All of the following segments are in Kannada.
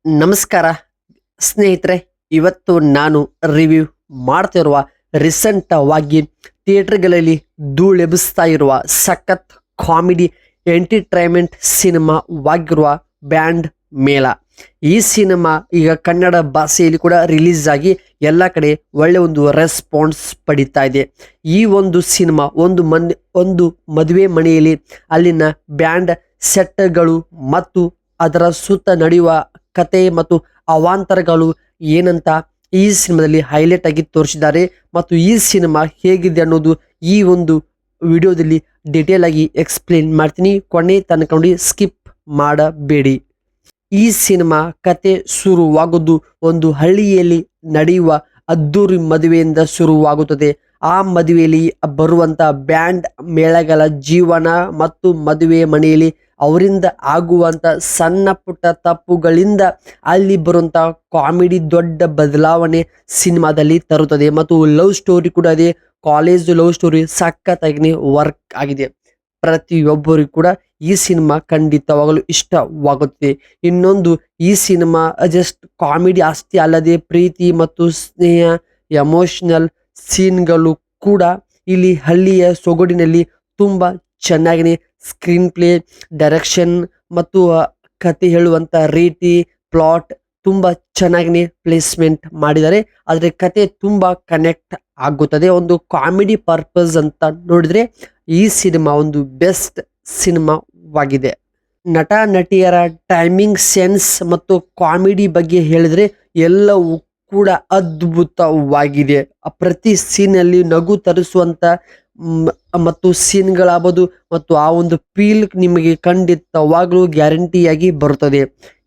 ನಮಸ್ಕಾರ ಸ್ನೇಹಿತರೆ, ಇವತ್ತು ನಾನು ರಿವ್ಯೂ ಮಾಡ್ತಿರುವ ರೀಸೆಂಟವಾಗಿ ಥಿಯೇಟರ್ಗಳಲ್ಲಿ ಧೂಳೆಬ್ಬಿಸ್ತಾ ಇರುವ ಸಖತ್ ಕಾಮಿಡಿ ಎಂಟರ್ಟೈನ್ಮೆಂಟ್ ಸಿನಿಮಾವಾಗಿರುವ ಬ್ಯಾಂಡ್ ಮೇಳ. ಈ ಸಿನಿಮಾ ಈಗ ಕನ್ನಡ ಭಾಷೆಯಲ್ಲಿ ಕೂಡ ರಿಲೀಸ್ ಆಗಿ ಎಲ್ಲ ಕಡೆ ಒಳ್ಳೆ ಒಂದು ರೆಸ್ಪಾನ್ಸ್ ಪಡಿತಾ ಇದೆ. ಈ ಒಂದು ಸಿನಿಮಾ ಒಂದು ಮದುವೆ ಮನೆಯಲ್ಲಿ ಅಲ್ಲಿನ ಬ್ಯಾಂಡ್ ಸೆಟ್ಗಳು ಮತ್ತು ಅದರ ಸುತ್ತ ನಡೆಯುವ ಕತೆ ಮತ್ತು ಅವಾಂತರಗಳು ಏನಂತ ಈ ಸಿನಿಮಾದಲ್ಲಿ ಹೈಲೈಟ್ ಆಗಿ ತೋರಿಸಿದ್ದಾರೆ. ಮತ್ತು ಈ ಸಿನಿಮಾ ಹೇಗಿದೆ ಅನ್ನೋದು ಈ ಒಂದು ವಿಡಿಯೋದಲ್ಲಿ ಡಿಟೇಲ್ ಆಗಿ ಎಕ್ಸ್ಪ್ಲೇನ್ ಮಾಡ್ತೀನಿ. ಕೊನೆ ತನಕ ನೋಡಿ, ಸ್ಕಿಪ್ ಮಾಡಬೇಡಿ. ಈ ಸಿನಿಮಾ ಕತೆ ಶುರುವಾಗೋದು ಒಂದು ಹಳ್ಳಿಯಲ್ಲಿ ನಡೆಯುವ ಅದ್ದೂರಿ ಮದುವೆಯಿಂದ ಶುರುವಾಗುತ್ತದೆ. ಆ ಮದುವೆಯಲ್ಲಿ ಬರುವಂತ ಬ್ಯಾಂಡ್ ಮೇಳಗಳ ಜೀವನ ಮತ್ತು ಮದುವೆ ಮನೆಯಲ್ಲಿ ಅವರಿಂದ ಆಗುವಂತ ಸಣ್ಣ ಪುಟ್ಟ ತಪ್ಪುಗಳಿಂದ ಅಲ್ಲಿ ಬರುವಂತ ಕಾಮಿಡಿ ದೊಡ್ಡ ಬದಲಾವಣೆ ಸಿನಿಮಾದಲ್ಲಿ ತರುತ್ತದೆ. ಮತ್ತು ಲವ್ ಸ್ಟೋರಿ ಕೂಡ ಇದೆ. ಕಾಲೇಜ್ ಲವ್ ಸ್ಟೋರಿ ಸಖತ್ತಾಗಿ ವರ್ಕ್ ಆಗಿದೆ. ಪ್ರತಿಯೊಬ್ಬರಿಗೂ ಕೂಡ ಈ ಸಿನಿಮಾ ಖಂಡಿತವಾಗಲು ಇಷ್ಟವಾಗುತ್ತದೆ. ಇನ್ನೊಂದು, ಈ ಸಿನಿಮಾ ಜಸ್ಟ್ ಕಾಮಿಡಿ ಅಷ್ಟೇ ಅಲ್ಲದೆ ಪ್ರೀತಿ ಮತ್ತು ಸ್ನೇಹ, ಎಮೋಷನಲ್ ಸೀನ್ಗಳು ಕೂಡ ಇಲ್ಲಿ ಹಳ್ಳಿಯ ಸೊಗಡಿನಲ್ಲಿ ತುಂಬಾ ಚೆನ್ನಾಗಿ ಸ್ಕ್ರೀನ್ ಪ್ಲೇ, ಡೈರೆಕ್ಷನ್ ಮತ್ತು ಕತೆ ಹೇಳುವಂತ ರೀತಿ, ಪ್ಲಾಟ್ ತುಂಬಾ ಚೆನ್ನಾಗಿ ಪ್ಲೇಸ್ಮೆಂಟ್ ಮಾಡಿದ್ದಾರೆ. ಆದ್ರೆ ಕತೆ ತುಂಬಾ ಕನೆಕ್ಟ್ ಆಗುತ್ತದೆ. ಒಂದು ಕಾಮಿಡಿ ಪರ್ಪಸ್ ಅಂತ ನೋಡಿದ್ರೆ ಈ ಸಿನಿಮಾ ಒಂದು ಬೆಸ್ಟ್ ಸಿನಿಮಾವಾಗಿದೆ. ನಟ ನಟಿಯರ ಟೈಮಿಂಗ್ ಸೆನ್ಸ್ ಮತ್ತು ಕಾಮಿಡಿ ಬಗ್ಗೆ ಹೇಳಿದ್ರೆ ಎಲ್ಲವೂ ಕೂಡ ಅದ್ಭುತವಾಗಿದೆ. ಪ್ರತಿ ಸೀನಲ್ಲಿ ನಗು ತರಿಸುವಂತ ಮತ್ತು ಸೀನ್ಗಳಾಗಬಹುದು ಮತ್ತು ಆ ಒಂದು ಫೀಲ್ ನಿಮಗೆ ಖಂಡಿತವಾಗ್ಲೂ ಗ್ಯಾರಂಟಿಯಾಗಿ ಬರುತ್ತದೆ.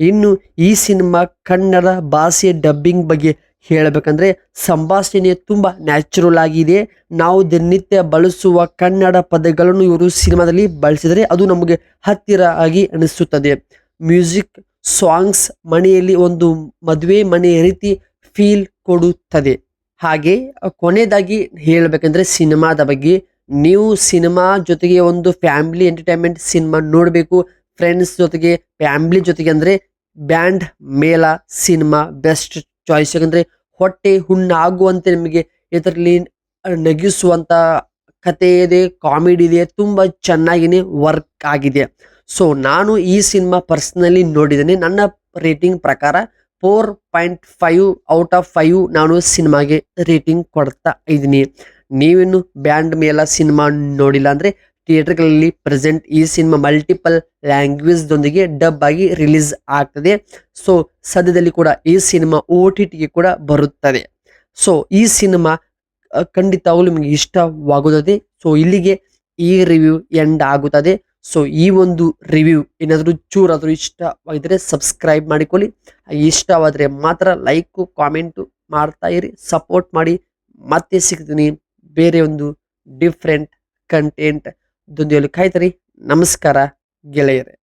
ಇನ್ನು ಈ ಸಿನಿಮಾ ಕನ್ನಡ ಭಾಷೆ ಡಬ್ಬಿಂಗ್ ಬಗ್ಗೆ ಹೇಳಬೇಕಂದ್ರೆ ಸಂಭಾಷಣೆ ತುಂಬಾ ನ್ಯಾಚುರಲ್ ಆಗಿದೆ. ನಾವು ದಿನನಿತ್ಯ ಬಳಸುವ ಕನ್ನಡ ಪದಗಳನ್ನು ಇವರು ಸಿನಿಮಾದಲ್ಲಿ ಬಳಸಿದರೆ ಅದು ನಮಗೆ ಹತ್ತಿರ ಆಗಿ ಅನಿಸುತ್ತದೆ. ಮ್ಯೂಸಿಕ್, ಸಾಂಗ್ಸ್ ಮನೆಯಲ್ಲಿ ಒಂದು ಮದುವೆ ಮನೆಯ ರೀತಿ ಫೀಲ್ ಕೊಡುತ್ತದೆ. ಹಾಗೆ ಕೊನೆಯದಾಗಿ ಹೇಳಬೇಕಂದ್ರೆ ಸಿನಿಮಾದ ಬಗ್ಗೆ, ನೀವು ಸಿನಿಮಾ ಜೊತೆಗೆ ಒಂದು ಫ್ಯಾಮಿಲಿ ಎಂಟರ್ಟೈನ್ಮೆಂಟ್ ಸಿನಿಮಾ ನೋಡಬೇಕು, ಫ್ರೆಂಡ್ಸ್ ಜೊತೆಗೆ ಫ್ಯಾಮಿಲಿ ಜೊತೆಗೆ ಅಂದ್ರೆ ಬ್ಯಾಂಡ್ ಮೇಳ ಸಿನಿಮಾ ಬೆಸ್ಟ್ ಚಾಯ್ಸ್. ಯಾಕಂದ್ರೆ ಹೊಟ್ಟೆ ಹುಣ್ಣಾಗುವಂತೆ ನಿಮಗೆ ಇದರಲ್ಲಿ ನಗಿಸುವಂತ ಕತೆ ಇದೆ, ಕಾಮಿಡಿ ಇದೆ, ತುಂಬಾ ಚೆನ್ನಾಗಿನೇ ವರ್ಕ್ ಆಗಿದೆ. ಸೊ ನಾನು ಈ ಸಿನಿಮಾ ಪರ್ಸನಲಿ ನೋಡಿದ್ದೇನೆ. ನನ್ನ ರೇಟಿಂಗ್ ಪ್ರಕಾರ 4.5 ಔಟ್ ಆಫ್ 5 ನಾನು ಸಿನಿಮಾಗೆ ರೇಟಿಂಗ್ ಕೊಡ್ತಾ ಇದ್ದೀನಿ. ನೀವಿನ್ನು ಬ್ಯಾಂಡ್ ಮೇಳ ಸಿನಿಮಾ ನೋಡಿಲ್ಲ ಅಂದ್ರೆ ಥಿಯೇಟರ್ಗಳಲ್ಲಿ ಪ್ರೆಸೆಂಟ್ ಈ ಸಿನಿಮಾ ಮಲ್ಟಿಪಲ್ ಲ್ಯಾಂಗ್ವೇಜ್ ದೊಂದಿಗೆ ಡಬ್ ಆಗಿ ರಿಲೀಸ್ ಆಗ್ತದೆ. ಸೊ ಸದ್ಯದಲ್ಲಿ ಕೂಡ ಈ ಸಿನಿಮಾ OTT ಗೆ ಕೂಡ ಬರುತ್ತದೆ. ಸೊ ಈ ಸಿನಿಮಾ ಖಂಡಿತವಾಗ್ಲೂ ನಿಮಗೆ ಇಷ್ಟವಾಗುತ್ತದೆ. ಸೊ ಇಲ್ಲಿಗೆ ಈ ರಿವ್ಯೂ ಎಂಡ್ ಆಗುತ್ತದೆ. ಸೊ ಈ ಒಂದು ರಿವ್ಯೂ ಏನಾದರೂ ಚೂರಾದರೂ ಇಷ್ಟವಾಗಿದ್ರೆ ಸಬ್ಸ್ಕ್ರೈಬ್ ಮಾಡಿಕೊಳ್ಳಿ. ಇಷ್ಟವಾದರೆ ಮಾತ್ರ ಲೈಕ್ ಕಾಮೆಂಟ್ ಮಾಡ್ತಾ ಇರಿ, ಸಪೋರ್ಟ್ ಮಾಡಿ. ಮತ್ತೆ ಸಿಗ್ತೀನಿ ಬೇರೆ ಒಂದು ಡಿಫ್ರೆಂಟ್ ಕಂಟೆಂಟ್ ದೊಂದಿಗೆ. ಕಾಯ್ತರಿ. ನಮಸ್ಕಾರ ಗೆಳೆಯರೆ.